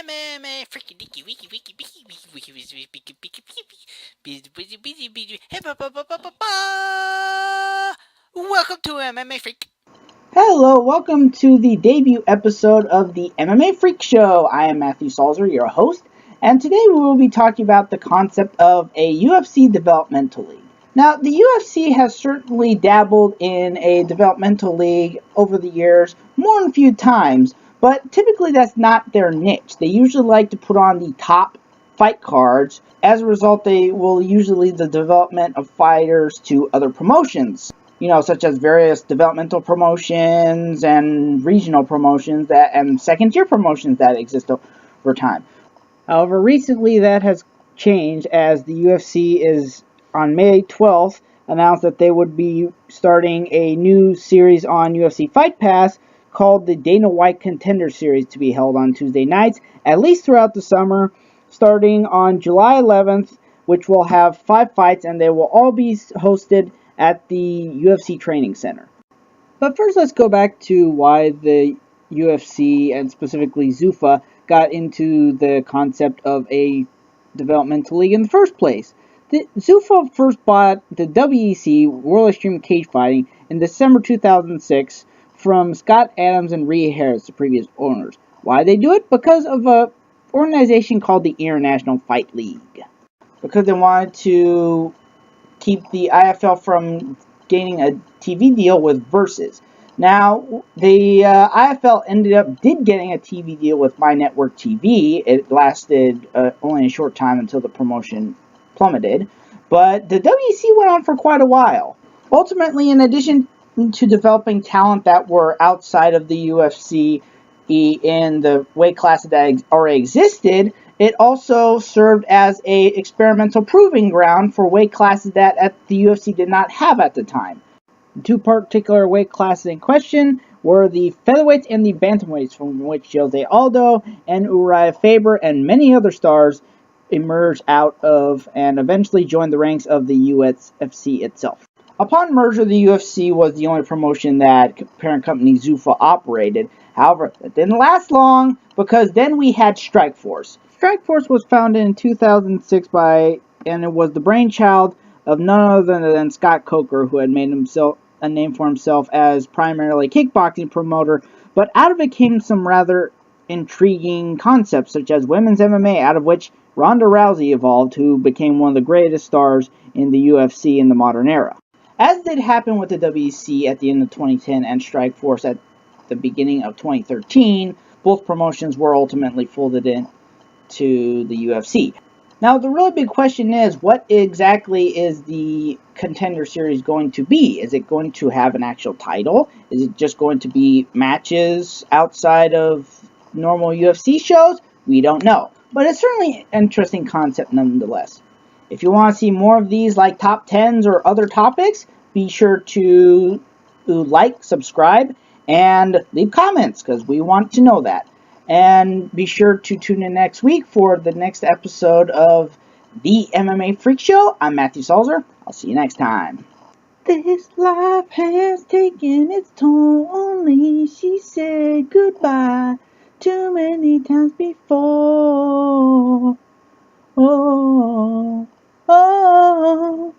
MMA Freak Welcome to MMA Freak. Hello, welcome to the debut episode of the MMA Freak Show. I am Matthew Salzer, your host, and today we will be talking about the concept of a UFC developmental league. Now, the UFC has certainly dabbled in a developmental league over the years more than a few times, but typically that's not their niche. They usually like to put on the top fight cards. As a result, they will usually lead the development of fighters to other promotions, such as various developmental promotions and regional promotions and second-tier promotions that exist over time. However, recently that has changed as the UFC is on May 12th announced that they would be starting a new series on UFC Fight Pass called the Dana White Contender series to be held on Tuesday nights, at least throughout the summer, starting on July 11th, which will have 5 fights, and they will all be hosted at the UFC Training Center. But first, let's go back to why the UFC, and specifically Zuffa, got into the concept of a developmental league in the first place. Zuffa first bought the WEC, World Extreme Cage Fighting, in December 2006 from Scott Adams and Rhea Harris, the previous owners. Why did they do it? Because of an organization called the International Fight League. Because they wanted to keep the IFL from gaining a TV deal with Versus. Now, the IFL did getting a TV deal with My Network TV. It lasted only a short time until the promotion plummeted, but the WEC went on for quite a while. Ultimately, in addition to developing talent that were outside of the UFC in the weight classes that already existed, it also served as a experimental proving ground for weight classes that the UFC did not have at the time. The two particular weight classes in question were the featherweights and the bantamweights, from which Jose Aldo and Uriah Faber and many other stars emerged out of and eventually joined the ranks of the UFC itself. Upon merger, the UFC was the only promotion that parent company Zuffa operated. However, that didn't last long, because then we had Strikeforce. Strikeforce was founded in 2006 and it was the brainchild of none other than Scott Coker, who had made himself a name for himself as primarily a kickboxing promoter, but out of it came some rather intriguing concepts, such as women's MMA, out of which Ronda Rousey evolved, who became one of the greatest stars in the UFC in the modern era. As did happen with the WEC at the end of 2010 and Strikeforce at the beginning of 2013, both promotions were ultimately folded in to the UFC. Now, the really big question is, what exactly is the Contender Series going to be? Is it going to have an actual title? Is it just going to be matches outside of normal UFC shows? We don't know. But it's certainly an interesting concept nonetheless. If you want to see more of these, like top 10s or other topics, be sure to like, subscribe, and leave comments, because we want to know that. And be sure to tune in next week for the next episode of the MMA Freak Show. I'm Matthew Salzer. I'll see you next time. This life has taken its toll, only she said goodbye too many times before. Oh, oh, oh.